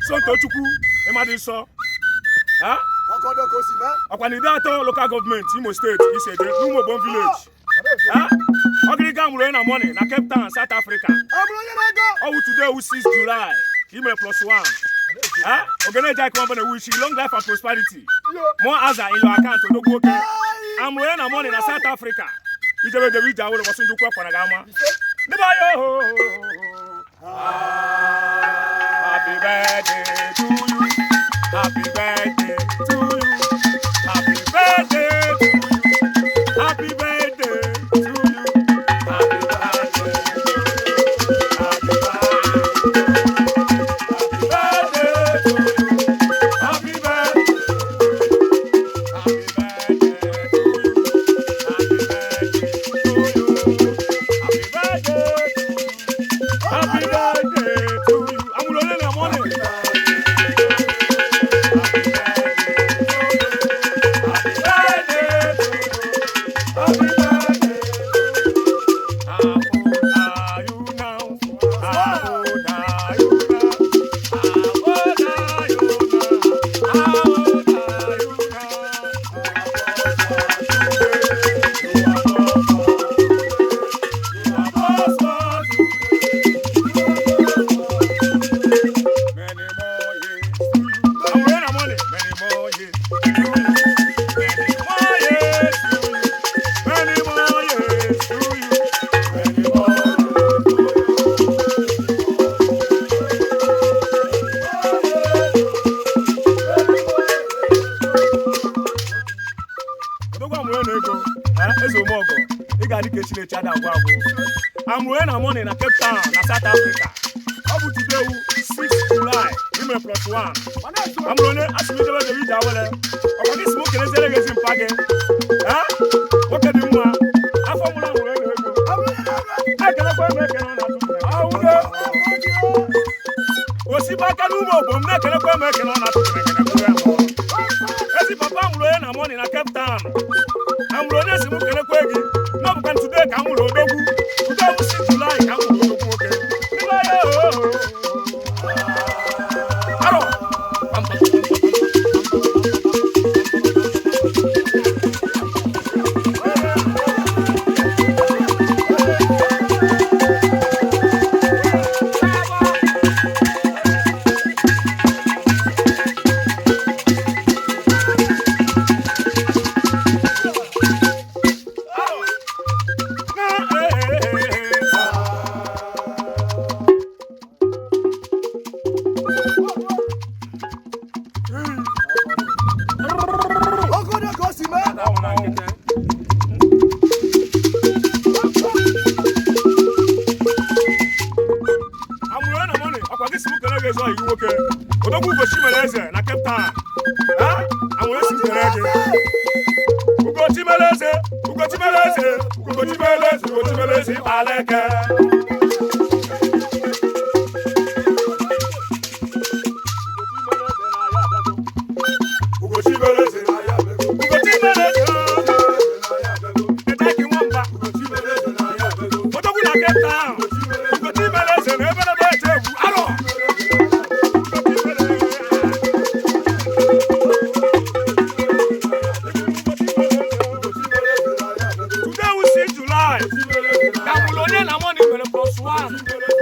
Sontochukwu Emadiso. Huh? Okwanidato local government, Imo State, Isede, Umobon village. Huh? Ogriga Mulena money, na Cape Town, South Africa. Oh, today we 6 July, email +1. Huh? Organize company wish you long life and prosperity. More as in your account, no go okay. I'm Mulena money na South Africa. You just the video will was to go for Nagama. Happy birthday to you. Happy birthday to you. Happy birthday to you. Happy birthday to you. Happy birthday. Happy birthday to you. Happy birthday. Happy birthday to you. Happy birthday to you. Happy birthday to you. Happy birthday to you. I'm rolling the money. I'm wearing a money in a Cape Town, South Africa. How would today 6 July, email +1. I'm running as we do the video. I'm going to smoke and say in packing. Huh? What can you do? I formula. I cannot make it on that. Was he back at Lumo? I'm not going to make it on that. As if I'm wearing a money in a Cape Town. I'm running as smoke and a quaggy. No, but today, I'm going to do. Today, 6 July, I'm going to do.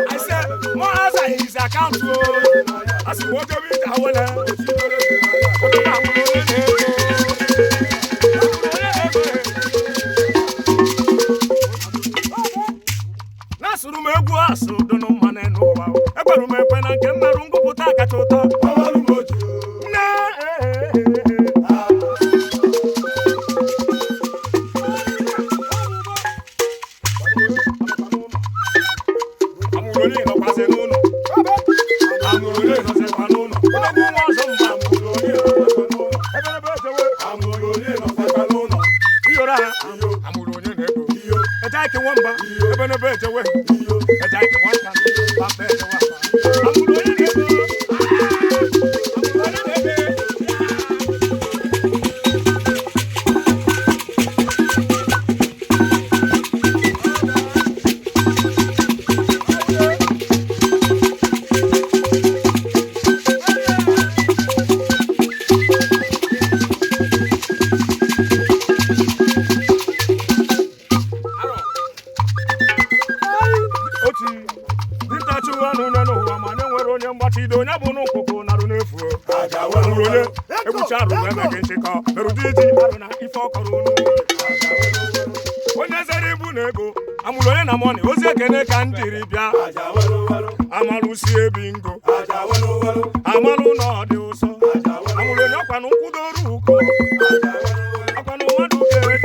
I said, more answer his account. I said, what do you na-achụ anụ nne n'ụwa ma na-enwere onye mgbachido onye bụ n'ụkwụkwụ narụ n'efu amụrụ onye egbucha arụ emeghị nchịkọ merụdị iji arụ na ife ọkọrọ onye zere ibu na ego amụrụ onye na mọni ozi ekene ka m jiri bịa amalụsi ebi ngo amalụ na ọ dị ụsọ amụrụ onye ọkwanụ nkwụdoru ụkọ ọkwanụ mmadụ kere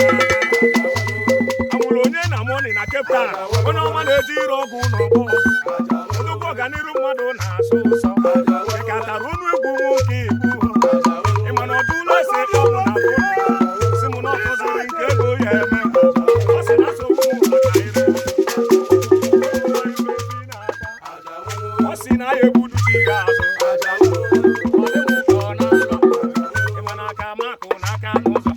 amụrụ onye na mọni na Cape Town onye ọma na-eji ire ọgwụ n'ọgbọ ndụkwu ọganiru mmadụ na-asụ ụsọ ịkatara ọnụ egwu nwoke ibu ịma na ọdụ ụlọ ese ọmụ na si mụ na ọkụziri nke ego ya eme ọ sị na asogbu ọ sị na ya egbuduchi ya azụ ọ dị m ka ọ na-alọ ịma na aka makụ n'aka n'ụzọ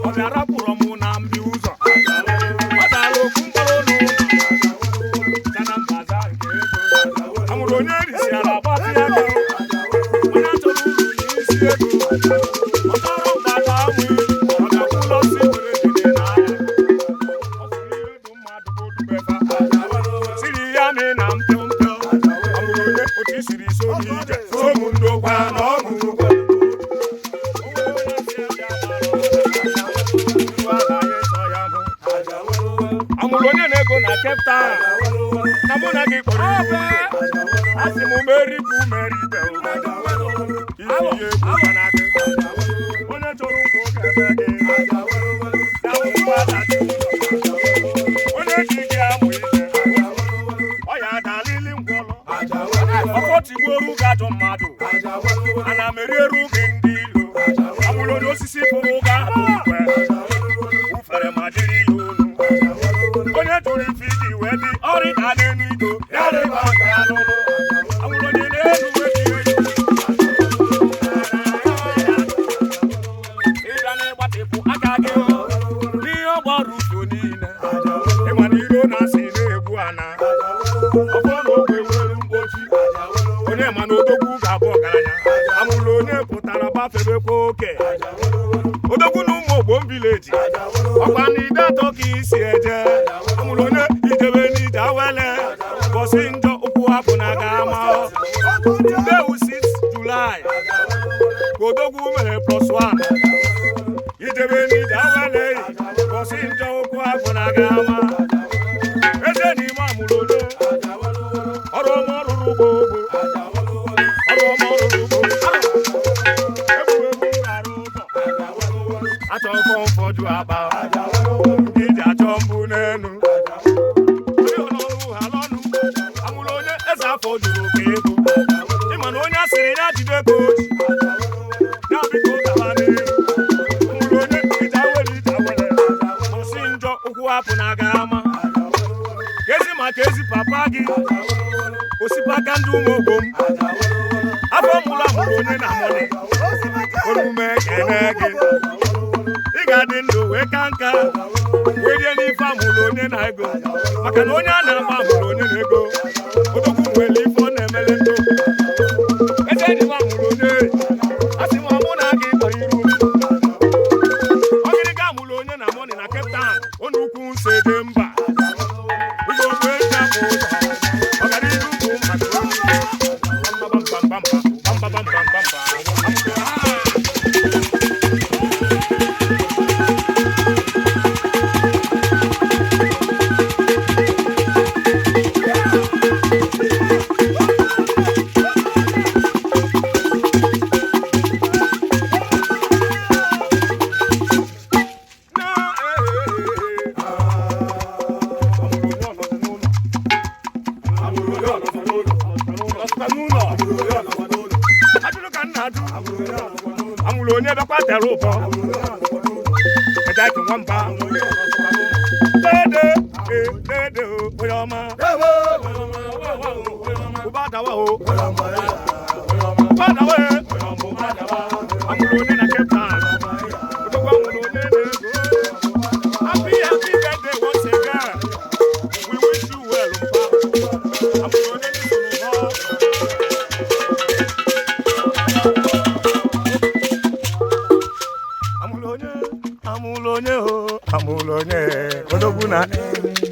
ọ bịara pụrụ m na mbi ụzọ ọ dara okwu mkpọrọ n'ụlọ chana mbaza nke ego amụrụ onye risiara gbatị ego onye chọrọ uru n'isi ego ọ chọrọ mgbata amụ ọ ga-akwụ ụlọ si were jide n'ahịa ọ siri ihe dụ mmadụ bụ dubefa siri ya mee na mpịọmpịọ amụrụ onye otu isiri so n'ije somu ndokwa na ọṅụ amụrụ onye na-ego na Cape Town na mụ na gị kpọrọ iwu asị m meri bụ meri ibe isi ya egwu mana gị onye chọrọ ụka oge ebe gị onye ji gị amụ ije ọ ya adalili ngwọlọ ọkọtigbuoru gị ajọ mmadụ ana m erieru gị ndị ilo amụrụ onye osisi pụrụ ga abụ ukwe ufere ma dịrị ya olu onye tụrụ ife iji wee dị ọrịa n'elu igo ya dịba nke ya n'ụlọ amụrụ onye na-elu wee dị ịga na-ịgbatịpụ aka gị n'ihe ọgbara ugo niile ịma na iro na-asị na-egbu ana ọ bụrụ na ogwe nwere mkpochi onye ma na odogwu ga-abụ ọgaranya amụrụ onye pụtara gbafebekwa oke odogwu na ụmụ Ogbom vileji ọkwa na ide atọ ka isi eje amụrụ onye ijebe n'ije awele bọsị njọ ụkwụ hapụ na ga-ama dewu 6 Julaị ka odogwu mere +1 ijebe n'ije awele bọsị njọ ụkwụ hapụ na ga-ama eze n'ime amụrụ onye ọrụ ọma ọrụrụ ugbo ọrụ ọma ọrụrụ ugbo achọ mfọdụ akpa iji achọ mbụ n'elu amụrụ onye eze afọ juru oke ego ịma na onye asịrị ya jide ka oji ya biko gaba n'elu amụrụ onye ije awere ọsị njọ ụkwụ hapụ na aga ama ezi maka ezi papa gị osipaka ndị ụmụ Ogbom afọ mụrụ amụrụ onye na mọni omume kene gị ị ga-adị ndụ wee ka nka wee rie n'ife amụrụ onye na ego maka na onye a na-agba amụrụ onye na ego odogwu nwere ife ọ na-emele ndụ eze dị amụrụ onye asị m ọmụ na gị kpọrọ iru ọgịrịga amụrụ onye na mọni na Cape Town onye ukwu nso dị mba ụzọ ofe nja bụ ụzọ ọganiru bụ mmadụ amụrụ onye bekwa tere ụbọ ejeghị nwamba dede onye ọma ụba dawa o ụba dawa amụrụ onye na Cape Town odogwu amụrụ onye na-ego happy birthday once again we wish you well amụrụ onye n'isoro amụrụ amulonye, amulonye, odogwu na